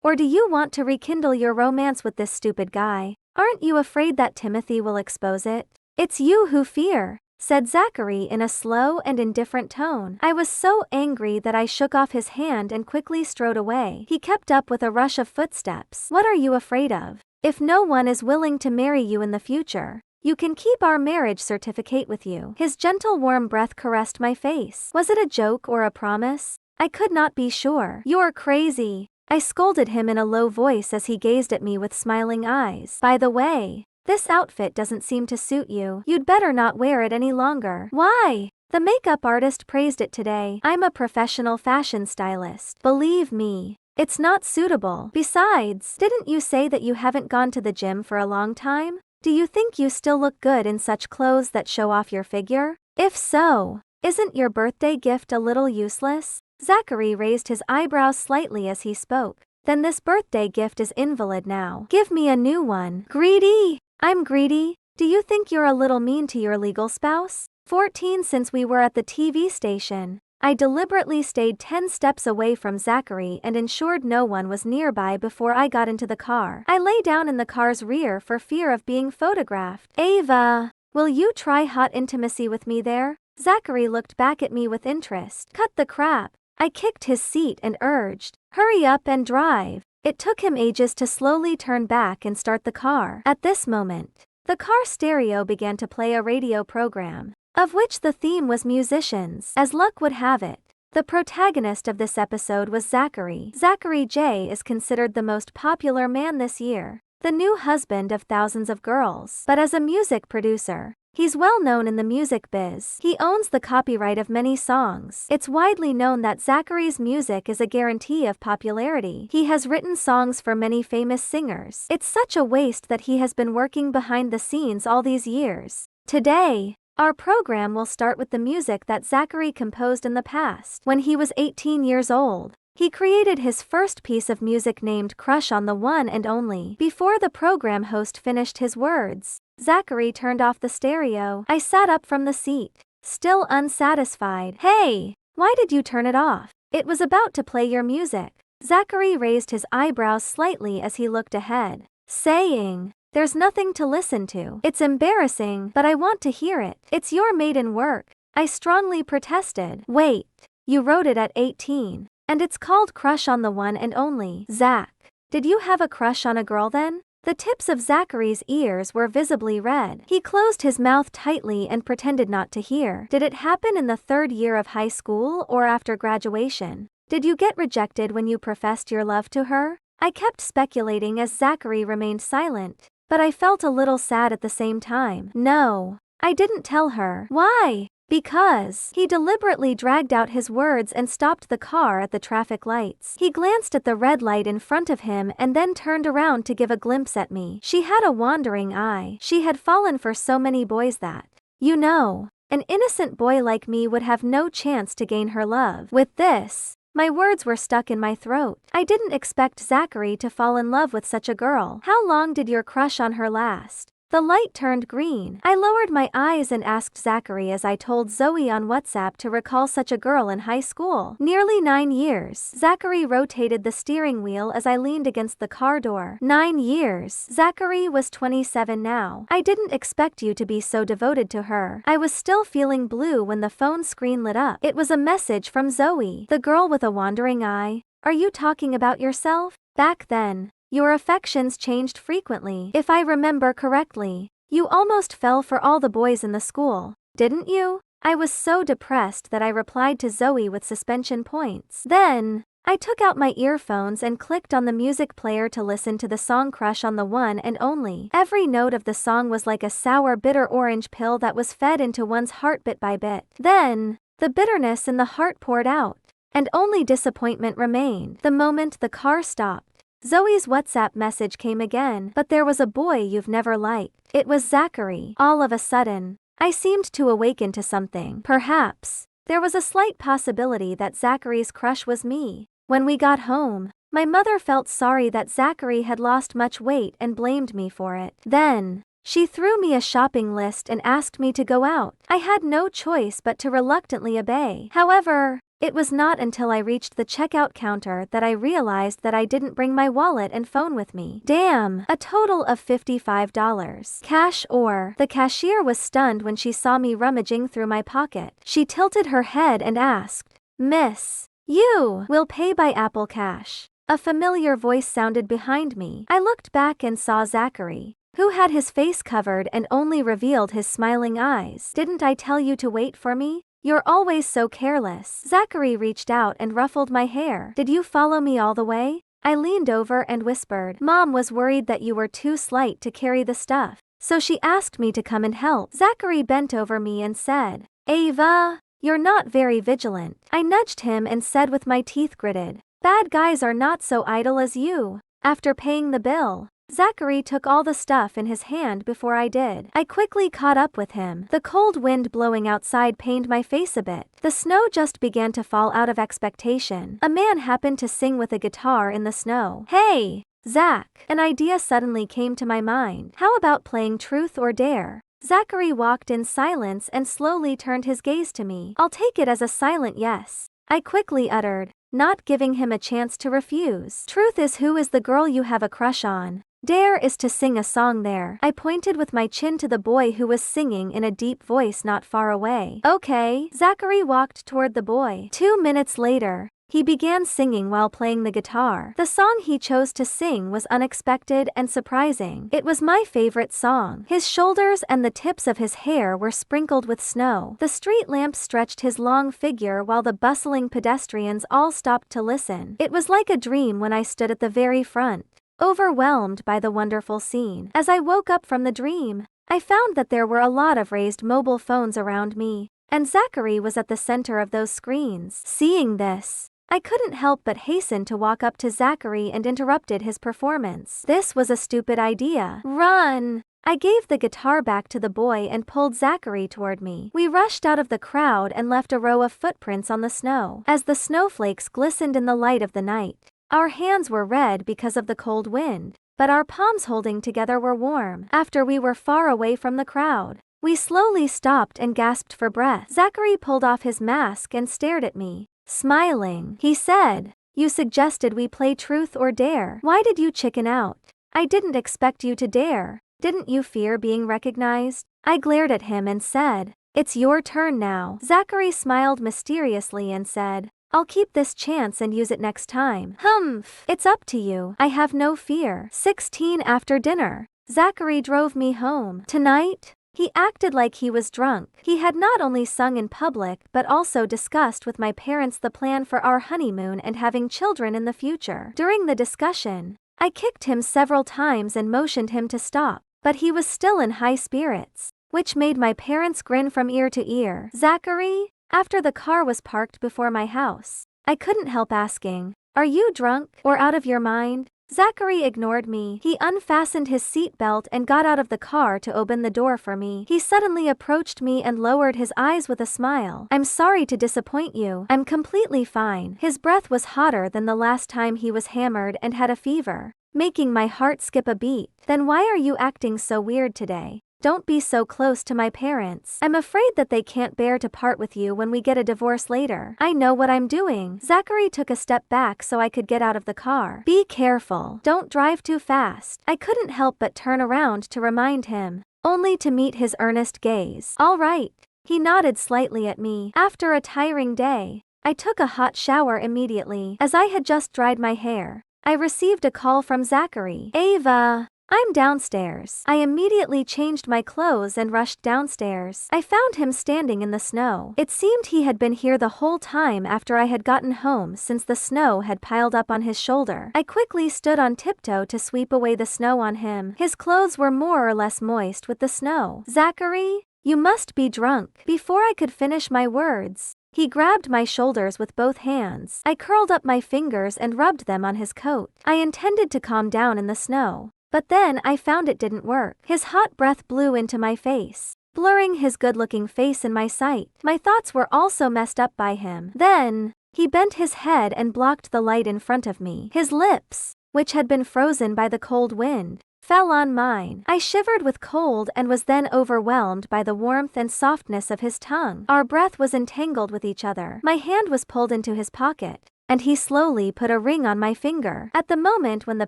Or do you want to rekindle your romance with this stupid guy? Aren't you afraid that Timothy will expose it? It's you who fear, said Zachary in a slow and indifferent tone. I was so angry that I shook off his hand and quickly strode away. He kept up with a rush of footsteps. What are you afraid of? If no one is willing to marry you in the future, you can keep our marriage certificate with you. His gentle warm breath caressed my face. Was it a joke or a promise? I could not be sure. You're crazy, I scolded him in a low voice as he gazed at me with smiling eyes. By the way, this outfit doesn't seem to suit you. You'd better not wear it any longer. Why? The makeup artist praised it today. I'm a professional fashion stylist. Believe me, it's not suitable. Besides, didn't you say that you haven't gone to the gym for a long time? Do you think you still look good in such clothes that show off your figure? If so, isn't your birthday gift a little useless? Zachary raised his eyebrows slightly as he spoke. Then this birthday gift is invalid now. Give me a new one. Greedy? I'm greedy? Do you think you're a little mean to your legal spouse? 14 Since we were at the TV station, I deliberately stayed 10 steps away from Zachary and ensured no one was nearby before I got into the car. I lay down in the car's rear for fear of being photographed. Ava, will you try hot intimacy with me there? Zachary looked back at me with interest. Cut the crap. I kicked his seat and urged, hurry up and drive. It took him ages to slowly turn back and start the car. At this moment, the car stereo began to play a radio program, of which the theme was musicians. As luck would have it, the protagonist of this episode was Zachary. Zachary J is considered the most popular man this year, the new husband of thousands of girls. But as a music producer, he's well known in the music biz. He owns the copyright of many songs. It's widely known that Zachary's music is a guarantee of popularity. He has written songs for many famous singers. It's such a waste that he has been working behind the scenes all these years. Today, our program will start with the music that Zachary composed in the past. When he was 18 years old, he created his first piece of music named Crush on the One and Only. Before the program host finished his words, Zachary turned off the stereo. I sat up from the seat, still unsatisfied. Hey, why did you turn it off? It was about to play your music. Zachary raised his eyebrows slightly as he looked ahead, saying, there's nothing to listen to. It's embarrassing, but I want to hear it. It's your maiden work. I strongly protested. Wait, you wrote it at 18, and it's called Crush on the One and Only. Zach, did you have a crush on a girl then? The tips of Zachary's ears were visibly red. He closed his mouth tightly and pretended not to hear. Did it happen in the 3rd year of high school or after graduation? Did you get rejected when you professed your love to her? I kept speculating as Zachary remained silent, but I felt a little sad at the same time. No, I didn't tell her. Why? Because he deliberately dragged out his words and stopped the car at the traffic lights. He glanced at the red light in front of him and then turned around to give a glimpse at me. She had a wandering eye. She had fallen for so many boys that, you know, an innocent boy like me would have no chance to gain her love. With this, my words were stuck in my throat. I didn't expect Zachary to fall in love with such a girl. How long did your crush on her last? The light turned green. I lowered my eyes and asked Zachary as I told Zoe on WhatsApp to recall such a girl in high school. Nearly 9 years. Zachary rotated the steering wheel as I leaned against the car door. 9 years. Zachary was 27 now. I didn't expect you to be so devoted to her. I was still feeling blue when the phone screen lit up. It was a message from Zoe. The girl with a wandering eye. Are you talking about yourself? Back then, your affections changed frequently. If I remember correctly, you almost fell for all the boys in the school, didn't you? I was so depressed that I replied to Zoe with suspension points. Then, I took out my earphones and clicked on the music player to listen to the song Crush on the One and Only. Every note of the song was like a sour bitter orange pill that was fed into one's heart bit by bit. Then, the bitterness in the heart poured out, and only disappointment remained. The moment the car stopped, Zoe's WhatsApp message came again. But there was a boy you've never liked. It was Zachary. All of a sudden, I seemed to awaken to something. Perhaps there was a slight possibility that Zachary's crush was me. When we got home, my mother felt sorry that Zachary had lost much weight and blamed me for it. Then, she threw me a shopping list and asked me to go out. I had no choice but to reluctantly obey. However, It was not until I reached the checkout counter that I realized that I didn't bring my wallet and phone with me. Damn, a total of $55. Cash or? The cashier was stunned when she saw me rummaging through my pocket. She tilted her head and asked, "Miss, you will pay by Apple Cash." A familiar voice sounded behind me. I looked back and saw Zachary, who had his face covered and only revealed his smiling eyes. "Didn't I tell you to wait for me? You're always so careless." Zachary reached out and ruffled my hair. "Did you follow me all the way?" I leaned over and whispered, "Mom was worried that you were too slight to carry the stuff, so she asked me to come and help." Zachary bent over me and said, "Ava, you're not very vigilant." I nudged him and said with my teeth gritted, "Bad guys are not so idle as you." After paying the bill, Zachary took all the stuff in his hand before I did. I quickly caught up with him. The cold wind blowing outside pained my face a bit. The snow just began to fall out of expectation. A man happened to sing with a guitar in the snow. "Hey, Zach," an idea suddenly came to my mind. "How about playing Truth or Dare?" Zachary walked in silence and slowly turned his gaze to me. "I'll take it as a silent yes," I quickly uttered, not giving him a chance to refuse. "Truth is who is the girl you have a crush on. Dare is to sing a song there." I pointed with my chin to the boy who was singing in a deep voice not far away. "Okay." Zachary walked toward the boy. 2 minutes later, he began singing while playing the guitar. The song he chose to sing was unexpected and surprising. It was my favorite song. His shoulders and the tips of his hair were sprinkled with snow. The street lamp stretched his long figure while the bustling pedestrians all stopped to listen. It was like a dream when I stood at the very front, overwhelmed by the wonderful scene. As I woke up from the dream, I found that there were a lot of raised mobile phones around me, and Zachary was at the center of those screens. Seeing this, I couldn't help but hasten to walk up to Zachary and interrupted his performance. This was a stupid idea. "Run!" I gave the guitar back to the boy and pulled Zachary toward me. We rushed out of the crowd and left a row of footprints on the snow. As the snowflakes glistened in the light of the night, our hands were red because of the cold wind, but our palms holding together were warm. After we were far away from the crowd, we slowly stopped and gasped for breath. Zachary pulled off his mask and stared at me, smiling. He said, "You suggested we play Truth or Dare. Why did you chicken out?" "I didn't expect you to dare. Didn't you fear being recognized?" I glared at him and said, "It's your turn now." Zachary smiled mysteriously and said, "I'll keep this chance and use it next time." "Humph, it's up to you. I have no fear." 16 after dinner, Zachary drove me home. Tonight, he acted like he was drunk. He had not only sung in public but also discussed with my parents the plan for our honeymoon and having children in the future. During the discussion, I kicked him several times and motioned him to stop, but he was still in high spirits, which made my parents grin from ear to ear. "Zachary?" After the car was parked before my house, I couldn't help asking, "Are you drunk or out of your mind?" Zachary ignored me. He unfastened his seatbelt and got out of the car to open the door for me. He suddenly approached me and lowered his eyes with a smile. "I'm sorry to disappoint you. I'm completely fine." His breath was hotter than the last time he was hammered and had a fever, making my heart skip a beat. "Then why are you acting so weird today? Don't be so close to my parents. I'm afraid that they can't bear to part with you when we get a divorce later." "I know what I'm doing." Zachary took a step back so I could get out of the car. "Be careful. Don't drive too fast." I couldn't help but turn around to remind him, only to meet his earnest gaze. "All right." He nodded slightly at me. After a tiring day, I took a hot shower immediately. As I had just dried my hair, I received a call from Zachary. "Ava, I'm downstairs." I immediately changed my clothes and rushed downstairs. I found him standing in the snow. It seemed he had been here the whole time after I had gotten home since the snow had piled up on his shoulder. I quickly stood on tiptoe to sweep away the snow on him. His clothes were more or less moist with the snow. "Zachary, you must be drunk." Before I could finish my words, he grabbed my shoulders with both hands. I curled up my fingers and rubbed them on his coat. I intended to calm down in the snow, but then I found it didn't work. His hot breath blew into my face, blurring his good-looking face in my sight. My thoughts were also messed up by him. Then, he bent his head and blocked the light in front of me. His lips, which had been frozen by the cold wind, fell on mine. I shivered with cold and was then overwhelmed by the warmth and softness of his tongue. Our breath was entangled with each other. My hand was pulled into his pocket, and he slowly put a ring on my finger. At the moment when the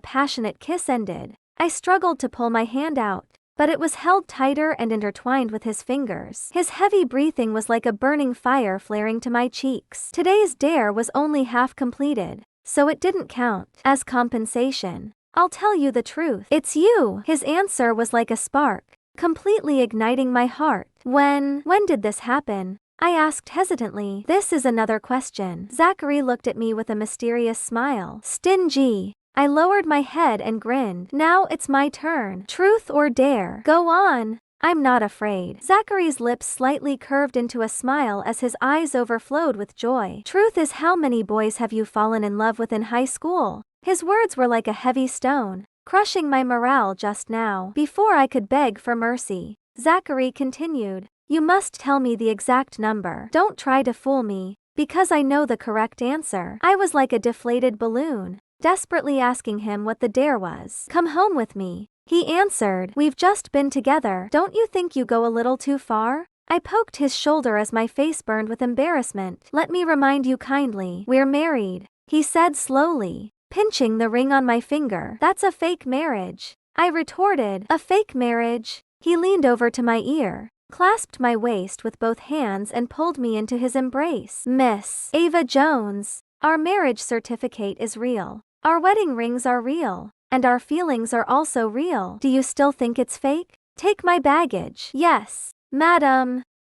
passionate kiss ended, I struggled to pull my hand out, but it was held tighter and intertwined with his fingers. His heavy breathing was like a burning fire flaring to my cheeks. Today's dare was only half completed, so it didn't count. As compensation, I'll tell you the truth. It's you. His answer was like a spark, completely igniting my heart. When did this happen? I asked hesitantly. This is another question. Zachary looked at me with a mysterious smile. Stingy. I lowered my head and grinned. Now it's my turn. Truth or dare? Go on. I'm not afraid. Zachary's lips slightly curved into a smile as his eyes overflowed with joy. Truth is, how many boys have you fallen in love with in high school? His words were like a heavy stone, crushing my morale just now. Before I could beg for mercy, Zachary continued. You must tell me the exact number. Don't try to fool me, because I know the correct answer. I was like a deflated balloon, desperately asking him what the dare was. Come home with me, he answered. We've just been together. Don't you think you go a little too far? I poked his shoulder as my face burned with embarrassment. Let me remind you kindly, we're married, he said slowly, pinching the ring on my finger. That's a fake marriage, I retorted. A fake marriage? He leaned over to my ear, clasped my waist with both hands and pulled me into his embrace. Miss Ava Jones, our marriage certificate is real. Our wedding rings are real. And our feelings are also real. Do you still think it's fake? Take my baggage. Yes, madam.